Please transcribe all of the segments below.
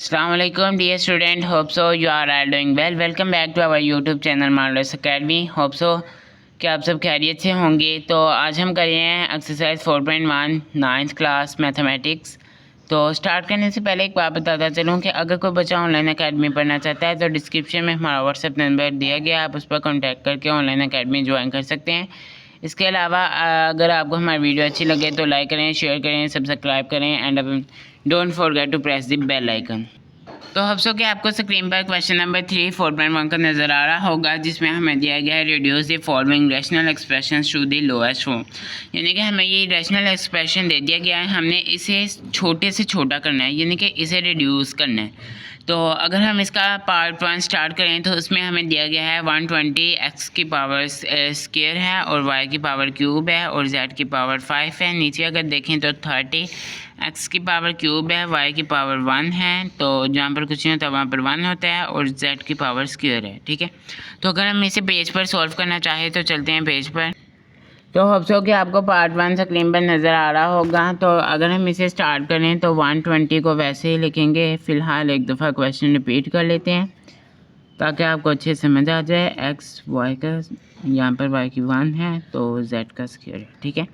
Assalamualaikum dear student, hope so you are all doing well. Welcome back to our YouTube channel Marvelous Academy. Hope so कि आप सब खैरियत से होंगे। तो आज हम कर रहे हैं एक्सरसाइज 4.1 9th क्लास मैथमेटिक्स। तो स्टार्ट करने से पहले एक बात बताता चलूँ कि अगर कोई बच्चा ऑनलाइन अकेडमी पढ़ना चाहता है तो डिस्क्रिप्शन में हमारा व्हाट्सएप नंबर दिया गया है, आप उस पर कॉन्टैक्ट करके ऑनलाइन अकेडमी ज्वाइन कर सकते हैं। इसके अलावा अगर आपको हमारी वीडियो अच्छी लगे तो लाइक करें, शेयर करें, सब्सक्राइब करें and don't forget to press the bell icon. तो होप सो कि आपको स्क्रीन पर क्वेश्चन नंबर 3 4.1 का नज़र आ रहा होगा, जिसमें हमें दिया गया है reduce the following rational expression to the lowest form. यानी कि हमें ये रैशनल एक्सप्रेशन दे दिया गया है, हमने इसे छोटे से छोटा करना है, यानी कि इसे रिड्यूस करना है। तो अगर हम इसका पार्ट 1 स्टार्ट करें तो उसमें हमें दिया गया है 120 एक्स की पावर स्क्वायर है और वाई की पावर क्यूब है और जेड की पावर 5 है। नीचे अगर देखें तो 30 एक्स की पावर क्यूब है, वाई की पावर 1 है, तो जहाँ पर कुछ नहीं होता वहाँ पर 1 होता है और जेड की पावर स्क्वायर है। ठीक है, तो अगर हम इसे पेज पर सॉल्व करना चाहें तो चलते हैं पेज पर। तो होप सो कि आपको पार्ट 1 स्क्रीन पर नज़र आ रहा होगा। तो अगर हम इसे स्टार्ट करें तो 120 को वैसे ही लिखेंगे। फ़िलहाल एक दफ़ा क्वेश्चन रिपीट कर लेते हैं ताकि आपको अच्छे समझ आ जाए। एक्स वाई का, यहाँ पर वाई की 1 है तो जेड का स्क्वायर है। ठीक है,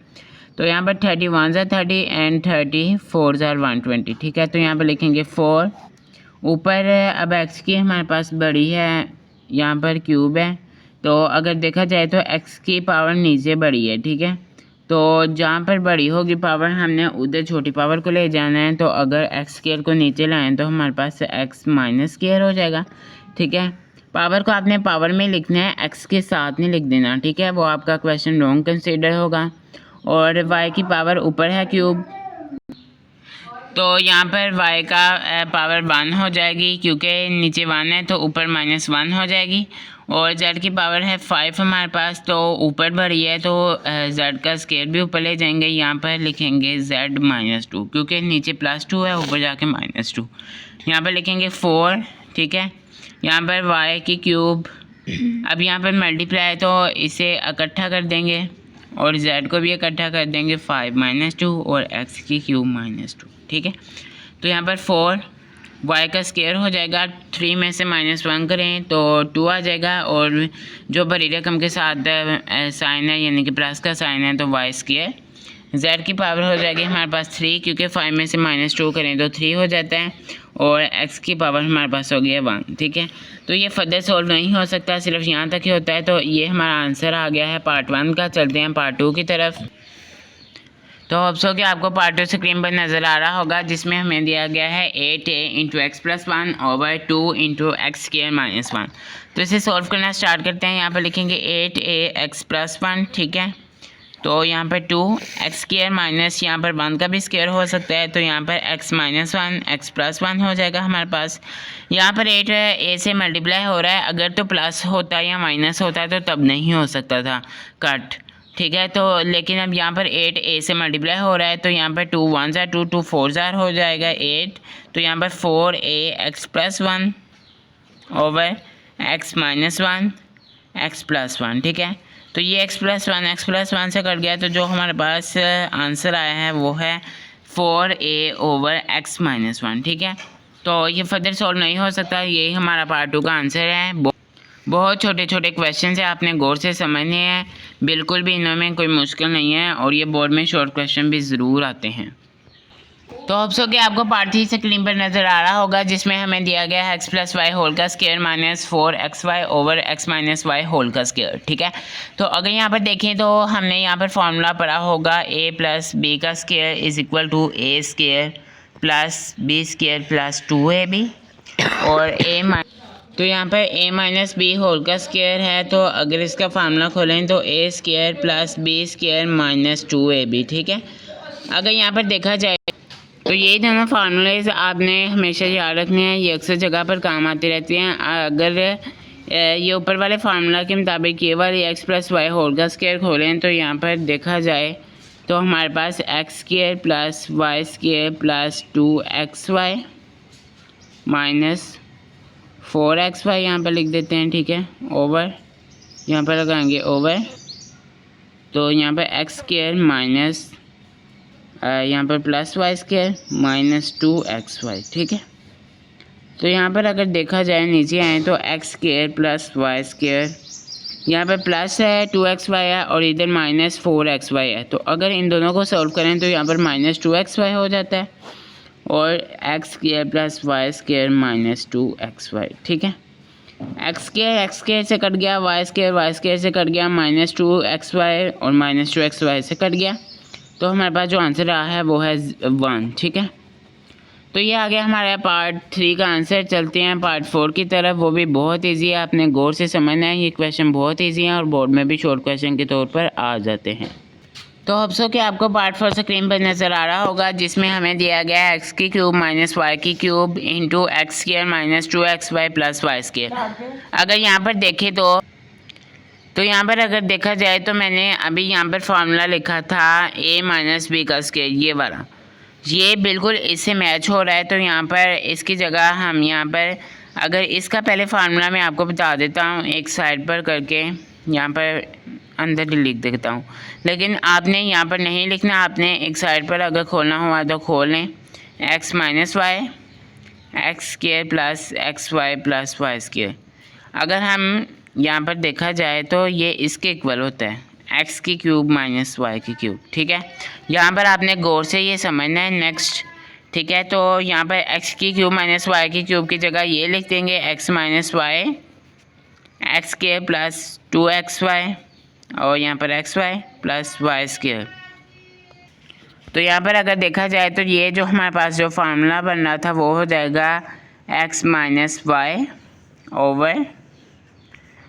तो यहाँ पर 31 ज़ा 30 एंड 34 ज़ा 120। ठीक है, तो यहाँ पर लिखेंगे 4 ऊपर। अब एक्स की हमारे पास बड़ी है, यहाँ पर क्यूब है, तो अगर देखा जाए तो एक्स की पावर नीचे बड़ी है। ठीक है, तो जहाँ पर बड़ी होगी पावर हमने उधर छोटी पावर को ले जाना है। तो अगर एक्स स्क्वायर को नीचे लाएं तो हमारे पास एक्स माइनस स्क्वायर हो जाएगा। ठीक है, पावर को आपने पावर में लिखना है, एक्स के साथ नहीं लिख देना। ठीक है, वो आपका क्वेश्चन रॉन्ग कंसीडर होगा। और वाई की पावर ऊपर है क्यूब, तो यहाँ पर y का पावर 1 हो जाएगी, क्योंकि नीचे 1 है तो ऊपर -1 हो जाएगी। और z की पावर है 5 हमारे पास, तो ऊपर बड़ी है तो z का स्क्वायर भी ऊपर ले जाएंगे। यहाँ पर लिखेंगे z -2, क्योंकि नीचे +2 है, ऊपर जाके -2। यहाँ पर लिखेंगे 4। ठीक है, यहाँ पर y की क्यूब, अब यहाँ पर मल्टीप्लाई तो इसे इकट्ठा कर देंगे और z को भी इकट्ठा कर देंगे, 5 -2 और x की क्यूब -2। ठीक है, तो यहाँ पर 4 y का स्क्वायर हो जाएगा, 3 में से -1 करें तो 2 आ जाएगा, और जो बड़ी रकम के साथ साइन है यानी कि प्लस का साइन है तो y स्क्वायर। z की पावर हो जाएगी हमारे पास 3, क्योंकि 5 में से -2 करें तो 3 हो जाता है, और x की पावर हमारे पास हो गई है 1। ठीक है, तो ये फर्दर सॉल्व नहीं हो सकता, सिर्फ यहाँ तक ही होता है। तो ये हमारा आंसर आ गया है पार्ट 1 का। चलते हैं पार्ट 2 की तरफ। तो होप सो कि आपको पार्ट 2 स्क्रीन पर नज़र आ रहा होगा, जिसमें हमें दिया गया है 8a into x plus 1 over 2 into X square minus 1। तो इसे सॉल्व करना स्टार्ट करते हैं। यहाँ पर लिखेंगे 8a एक्स प्लस 1। ठीक है, तो यहाँ पर 2 एक्स स्क्वायर माइनस, यहाँ पर 1 का भी स्क्वायर हो सकता है, तो यहाँ पर x माइनस 1 एक्स प्लस 1 हो जाएगा हमारे पास। यहाँ पर 8 a से मल्टीप्लाई हो रहा है, अगर तो प्लस होता या माइनस होता तो तब नहीं हो सकता था कट। ठीक है, तो लेकिन अब यहाँ पर 8a से मल्टीप्लाई हो रहा है, तो यहाँ पर 2 1 ज़ा 2 2 4 ज़ा हो जाएगा 8, तो यहाँ पर 4a x plus 1 over x minus 1 x plus 1। ठीक है, तो ये x प्लस 1 से कट गया, तो जो हमारे पास आंसर आया है वो है 4a ओवर x माइनस 1। ठीक है, तो ये फर्दर सॉल्व नहीं हो सकता, यही हमारा पार्ट 2 का आंसर है। बहुत छोटे छोटे क्वेश्चन है, आपने गौर से समझने हैं, बिल्कुल भी इनमें कोई मुश्किल नहीं है, और ये बोर्ड में शॉर्ट क्वेश्चन भी ज़रूर आते हैं। तो होप सो कि आपको पार्ट 3 स्क्रीन पर नज़र आ रहा होगा, जिसमें हमें दिया गया है x प्लस वाई होल का square minus 4xy over x minus Y whole का स्क्वायर। ठीक है, तो अगर यहाँ पर देखें तो हमने यहाँ पर फॉर्मूला पढ़ा होगा a प्लस बी का square is equal to a square plus B square plus 2ab, और तो यहाँ पर a माइनस बी होल का स्क्वायर है, तो अगर इसका फार्मूला खोलें तो a square plus B square minus 2ab। ठीक है, अगर यहाँ पर देखा जाए तो ये दोनों फार्मूलेज आपने हमेशा याद रखने हैं, ये अक्सर जगह पर काम आती रहती हैं। अगर ये ऊपर वाले फार्मूला के मुताबिक ये वाली x प्लस वाई होल का स्क्वायर खोलें तो यहाँ पर देखा जाए तो हमारे पास X square plus Y square plus 2xy minus 4xy यहाँ पर लिख देते हैं। ठीक है, ओवर यहाँ पर लगाएंगे ओवर, तो यहाँ पर एक्स स्क्वायर माइनस यहाँ पर plus Y square minus 2xy। ठीक है, तो यहाँ पर अगर देखा जाए नीचे आए तो X square plus Y square, यहाँ पर प्लस है 2xy है और इधर माइनस 4xy है। तो अगर इन दोनों को सॉल्व करें तो यहाँ पर माइनस 2xy हो जाता है और X square plus Y square minus 2xy। ठीक है, एक्स स्क्वायर से कट गया, वाई स्क्वायर से कट गया, माइनस 2xy और माइनस 2xy से कट गया। तो हमारे पास जो आंसर रहा है वो है 1। ठीक है, तो ये आ गया हमारा पार्ट 3 का आंसर। चलते हैं पार्ट 4 की तरफ। वो भी बहुत इजी है, आपने गौर से समझना है। ये क्वेश्चन बहुत इजी है और बोर्ड में भी शॉर्ट क्वेश्चन के तौर पर आ जाते हैं। तो होप सो कि आपको पार्ट 4 स्क्रीन पर नज़र आ रहा होगा, जिसमें हमें दिया गया है एक्स की क्यूब माइनस वाई की cube into X square minus 2xy plus Y square. अगर यहाँ पर देखें तो यहाँ पर अगर देखा जाए तो मैंने अभी यहाँ पर फार्मूला लिखा था a माइनस बी का स्क्वायर, ये वाला, ये बिल्कुल इससे मैच हो रहा है। तो यहाँ पर इसकी जगह हम यहाँ पर अगर इसका पहले फार्मूला मैं आपको बता देता हूँ एक साइड पर करके, यहाँ पर अंदर ही लिख देता हूँ, लेकिन आपने यहाँ पर नहीं लिखना, आपने एक साइड पर अगर खोलना हुआ तो खोल लें। X minus Y X square plus X Y plus Y square. अगर हम यहाँ पर देखा जाए तो ये इसके इक्वल होता है एक्स की क्यूब माइनस वाई की क्यूब। ठीक है, यहाँ पर आपने गौर से ये समझना है। नेक्स्ट, ठीक है, तो यहाँ पर एक्स की क्यूब माइनस वाई की क्यूब की जगह ये लिख देंगे X minus Y X square plus 2xy और यहाँ पर X Y plus Y square. तो यहाँ पर अगर देखा जाए तो ये जो हमारे पास जो फार्मूला बन रहा था वो हो जाएगा एक्स माइनस वाई ओवर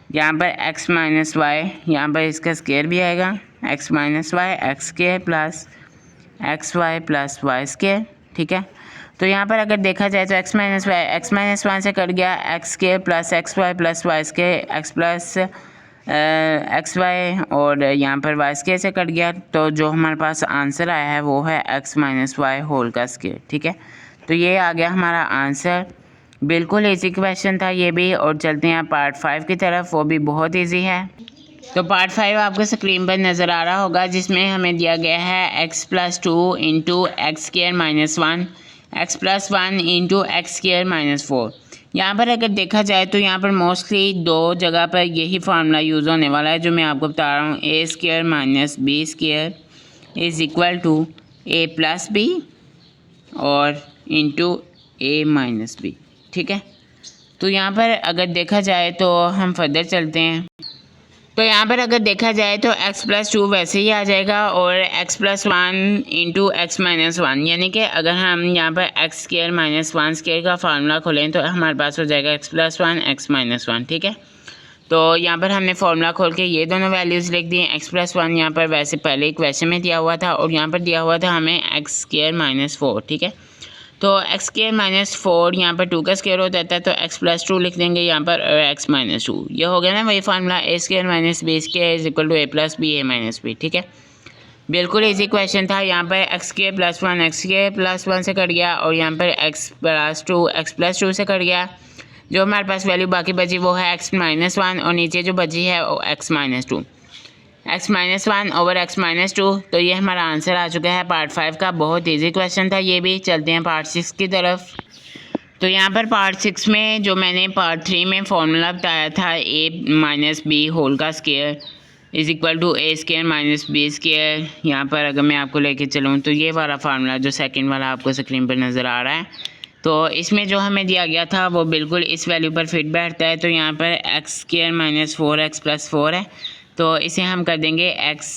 यहाँ पर x माइनस वाई, यहाँ पर इसका स्क्वायर भी आएगा x minus Y X square plus X Y plus Y square. ठीक है, तो यहाँ पर अगर देखा जाए तो x माइनस वाई से कट गया, X square plus X Y plus Y square, X plus X Y और यहाँ पर वाई स्क्वायर से कट गया। तो जो हमारे पास आंसर आया है वो है x माइनस वाई होल का स्क्वायर। ठीक है, तो ये आ गया हमारा आंसर। बिल्कुल इजी क्वेश्चन था ये भी। और चलते हैं पार्ट 5 की तरफ, वो भी बहुत इजी है। तो पार्ट 5 आपको स्क्रीन पर नज़र आ रहा होगा, जिसमें हमें दिया गया है x plus 2 into X square minus 1 x plus 1 into X square minus 4। यहाँ पर अगर देखा जाए तो यहाँ पर मोस्टली दो जगह पर यही फार्मूला यूज़ होने वाला है जो मैं आपको बता रहा हूँ। A square minus B square is equal to A plus B और इंटू ए माइनस बी। ठीक है, तो यहाँ पर अगर देखा जाए तो हम फर्दर चलते हैं। तो यहाँ पर अगर देखा जाए तो x प्लस 2 वैसे ही आ जाएगा और x plus 1 into x minus 1, यानी कि अगर हम यहाँ पर एक्स स्क्वायर माइनस 1 स्क्वायर का फार्मूला खोलें तो हमारे पास हो जाएगा x प्लस 1 एक्स माइनस 1। ठीक है, तो यहाँ पर हमने फार्मूला खोल के ये दोनों वैल्यूज़ लिख दी। x प्लस 1 यहाँ पर वैसे पहले एक क्वेश्चन में दिया हुआ था और यहाँ पर दिया हुआ था हमें एक्स स्क्वायर माइनस 4। ठीक है, तो एक्स स्क्वायर माइनस 4 यहाँ पर 2 का स्क्वायर हो जाता है, तो x प्लस 2 लिख देंगे यहाँ पर और x माइनस 2। ये हो गया ना वही formula, A square minus B square is equal to A plus B A minus B. ठीक है, बिल्कुल इजी क्वेश्चन था। यहाँ पर एक्स स्क्वायर प्लस 1 से कट गया और यहाँ पर एक्स प्लस 2 से कट गया। जो हमारे पास वैल्यू बाकी बची वो है x माइनस 1 और नीचे जो बची है वो x minus 2, x minus 1 over x minus 2। तो ये हमारा आंसर आ चुका है पार्ट 5 का। बहुत इजी क्वेश्चन था ये भी। चलते हैं पार्ट 6 की तरफ। तो यहाँ पर पार्ट 6 में जो मैंने पार्ट 3 में फॉर्मूला बताया था a माइनस बी होल का square is equal to A square minus B square, यहाँ पर अगर मैं आपको लेके चलूँ तो ये वाला फार्मूला जो सेकंड वाला आपको स्क्रीन पर नज़र आ रहा है, तो इसमें जो हमें दिया गया था वो बिल्कुल इस वैल्यू पर फिट बैठता है। तो यहाँ पर x square minus 4x plus 4 है, तो इसे हम कर देंगे एक्स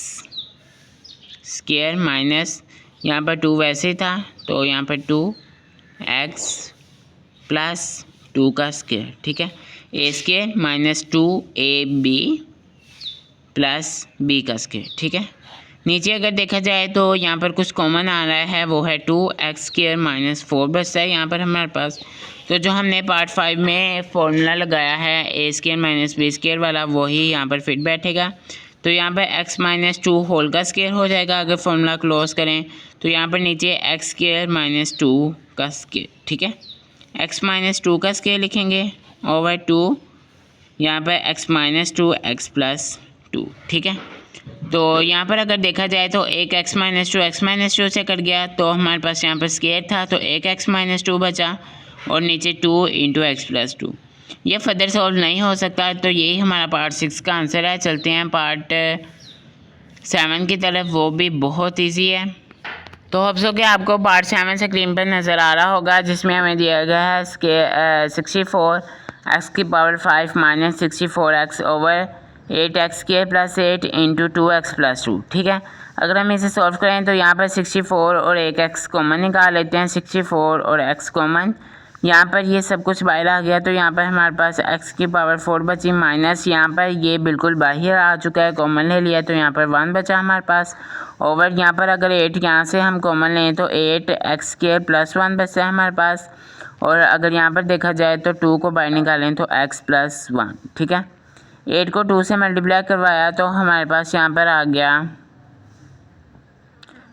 स्क्वायर माइनस, यहाँ पर 2 वैसे था तो यहाँ पर 2x प्लस 2 का स्क्वायर। ठीक है, A square minus 2ab plus b का स्क्वायर। ठीक है, नीचे अगर देखा जाए तो यहाँ पर कुछ कॉमन आ रहा है, वो है 2x स्क्वायर माइनस 4 बचता है यहाँ पर हमारे पास। तो जो हमने पार्ट 5 में फॉर्मूला लगाया है A square minus B square वाला, वही यहाँ पर फिट बैठेगा। तो यहाँ पर x माइनस 2 होल का स्क्वायर हो जाएगा अगर फॉर्मूला क्लोज करें। तो यहाँ पर नीचे x स्क्वायर माइनस 2 का स्क्वायर। ठीक है, x माइनस 2 का स्क्वायर लिखेंगे ओवर 2, यहाँ पर x माइनस 2 x प्लस 2। ठीक है, तो यहाँ पर अगर देखा जाए तो एक x माइनस 2 से कट गया, तो हमारे पास यहाँ पर स्क्वायर था तो एक x माइनस 2 बचा और नीचे 2 इंटू एक्स प्लस 2। ये फर्दर सॉल्व नहीं हो सकता, तो यही हमारा पार्ट 6 का आंसर है। चलते हैं पार्ट 7 की तरफ, वो भी बहुत ईजी है। तो होप सो कि आपको पार्ट 7 स्क्रीन पर नज़र आ रहा होगा, जिसमें हमें दिया गया है 64 एक्स की power 5 minus 64 x over 8 x square plus 8 into 2 x plus 2। ठीक है, अगर हम इसे सॉल्व करें तो यहाँ पर 64 और एक एक्स कॉमन निकाल लेते हैं। 64 और एक्स कॉमन, यहाँ पर ये सब कुछ बाहर आ गया, तो यहाँ पर हमारे पास एक्स की पावर 4 बची, माइनस यहाँ पर ये बिल्कुल बाहर आ चुका है, कॉमन ले लिया, तो यहाँ पर 1 बचा हमारे पास। ओवर यहाँ पर अगर 8 यहाँ से हम कॉमन लें तो 8 एक्स स्क्वायर प्लस 1 बचता है हमारे पास। और अगर यहाँ पर देखा जाए तो 2 को बाहर निकालें तो एक्स प्लस 1। ठीक है, 8 को 2 से मल्टीप्लाई करवाया तो हमारे पास यहाँ पर आ गया,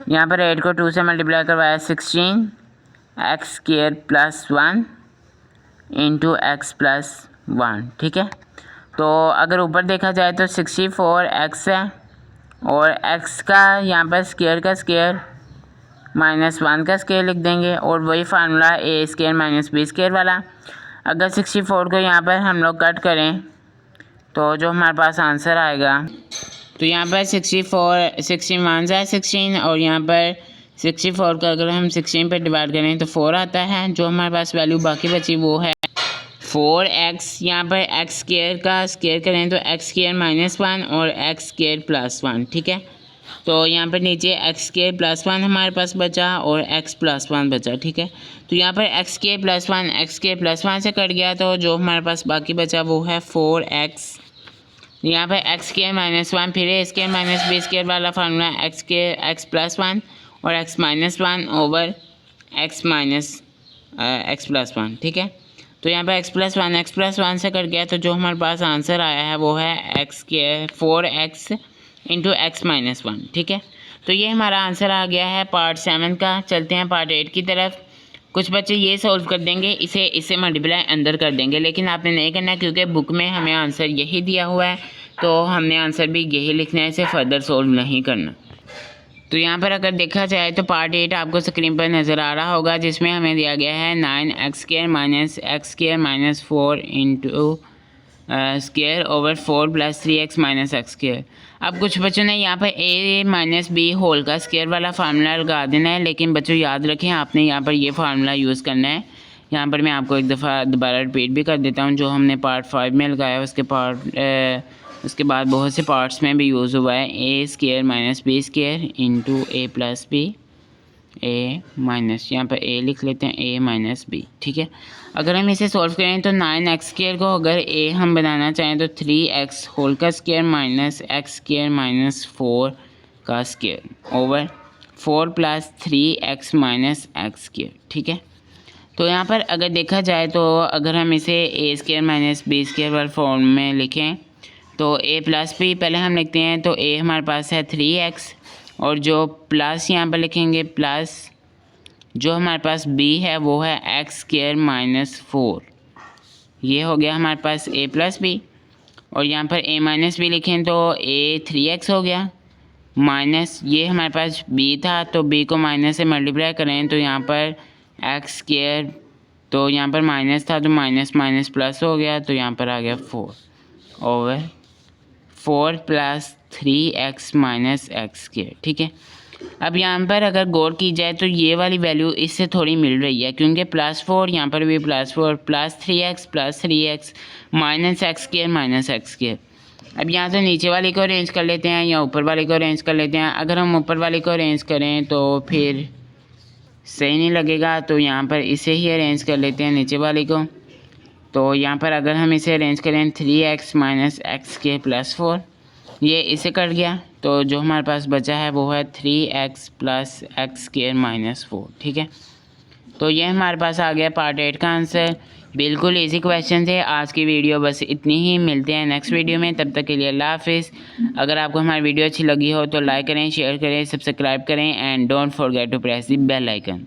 यहाँ पर 8 को 2 से मल्टीप्लाई करवाया 16 x square plus 1 into x plus 1। ठीक है, तो अगर ऊपर देखा जाए तो 64 एक्स है और एक्स का यहाँ पर स्क्वायर का स्क्वायर माइनस 1 का स्क्वायर लिख देंगे, और वही formula A square minus B square वाला। अगर 64 को यहाँ पर हम लोग कट करें तो जो हमारे पास आंसर आएगा, तो यहाँ पर 64 61 है 16, और यहाँ पर 64 का अगर हम 16 पर डिवाइड करें तो 4 आता है। जो हमारे पास वैल्यू बाकी बची वो है 4x। यहाँ पर एक्स स्क्वायर का स्क्वायर करें तो एक्स स्क्वायर माइनस 1 और एक्स स्क्वायर प्लस 1। ठीक है, तो यहाँ पर नीचे एक्स स्क्वायर प्लस 1 हमारे पास बचा और एक्स प्लस 1 बचा। ठीक है, तो यहाँ पर x square plus 1 x square plus 1 से कट गया, तो जो हमारे पास बाकी बचा वो है 4x। यहाँ पर एक्स स्क्वायर माइनस 1, फिर ए स्क्वायर माइनस बी स्क्वायर वाला formula x square X plus 1 और x minus 1 over x minus x plus 1। ठीक है, तो यहाँ पर एक्स प्लस 1 से कट गया, तो जो हमारे पास आंसर आया है वो है एक्स के 4x इंटू एक्स माइनस 1। ठीक है, तो ये हमारा आंसर आ गया है पार्ट 7 का। चलते हैं पार्ट 8 की तरफ। कुछ बच्चे ये सॉल्व कर देंगे, इसे मल्टीप्लाई अंदर कर देंगे, लेकिन आपने नहीं करना, क्योंकि बुक में हमें आंसर यही दिया हुआ है, तो हमने आंसर भी यही लिखना है, इसे फर्दर सॉल्व नहीं करना। तो यहाँ पर अगर देखा जाए तो पार्ट 8 आपको स्क्रीन पर नज़र आ रहा होगा, जिसमें हमें दिया गया है 9 x square minus x square minus 4 into square over 4 plus 3x minus x square. अब कुछ बच्चों ने यहाँ पर a माइनस बी होल का स्क्वायर वाला फार्मूला लगा देना है, लेकिन बच्चों याद रखें आपने यहाँ पर ये फार्मूला यूज़ करना है। यहाँ पर मैं आपको एक दफ़ा दोबारा रिपीट भी कर देता हूँ, जो हमने पार्ट 5 में लगाया उसके बाद बहुत से पार्ट्स में भी यूज़ हुआ है। A square minus B square into A plus B A minus, यहाँ पर ए लिख लेते हैं ए माइनस बी। ठीक है, अगर हम इसे सॉल्व करें तो 9x स्क्वायर को अगर ए हम बनाना चाहें तो 3x होल का square minus x square minus 4 का square over 4 plus 3x minus x square. ठीक है, तो यहाँ पर अगर देखा जाए तो अगर हम इसे ए स्क्वायर माइनस बी स्क्वायर वाले फॉर्म में लिखें तो ए प्लस बी पहले हम लिखते हैं, तो ए हमारे पास है 3x, और जो प्लस यहाँ पर लिखेंगे प्लस जो हमारे पास b है वो है एक्स स्क्वायर माइनस 4। ये हो गया हमारे पास a प्लस बी, और यहाँ पर a माइनस बी लिखें तो a 3x हो गया, माइनस ये हमारे पास b था, तो b को माइनस से मल्टीप्लाई करें तो यहाँ पर एक्स स्क्वायर, तो यहाँ पर माइनस था तो माइनस माइनस प्लस हो गया, तो यहाँ पर आ गया 4 over 4 plus 3x minus x square. ठीक है, अब यहाँ पर अगर गौर की जाए तो ये वाली वैल्यू इससे थोड़ी मिल रही है, क्योंकि +4 यहाँ पर भी +4 plus 3x minus x square minus x square. अब यहाँ से नीचे वाले को अरेंज कर लेते हैं या ऊपर वाले को अरेंज कर लेते हैं। अगर हम ऊपर वाले को अरेंज करें तो फिर सही नहीं लगेगा, तो यहाँ पर इसे ही अरेंज कर लेते हैं नीचे वाले को। तो यहाँ पर अगर हम इसे अरेंज करें 3x minus x square plus 4, ये इसे कट गया, तो जो हमारे पास बचा है वो है 3x plus x square minus 4। ठीक है, तो ये हमारे पास आ गया पार्ट 8 का आंसर। बिल्कुल इजी क्वेश्चन थे। आज की वीडियो बस इतनी ही, मिलते हैं नेक्स्ट वीडियो में, तब तक के लिए अल्लाह हाफिज़। अगर आपको हमारी वीडियो अच्छी लगी हो तो लाइक करें, शेयर करें, सब्सक्राइब करें and don't forget to press the bell icon.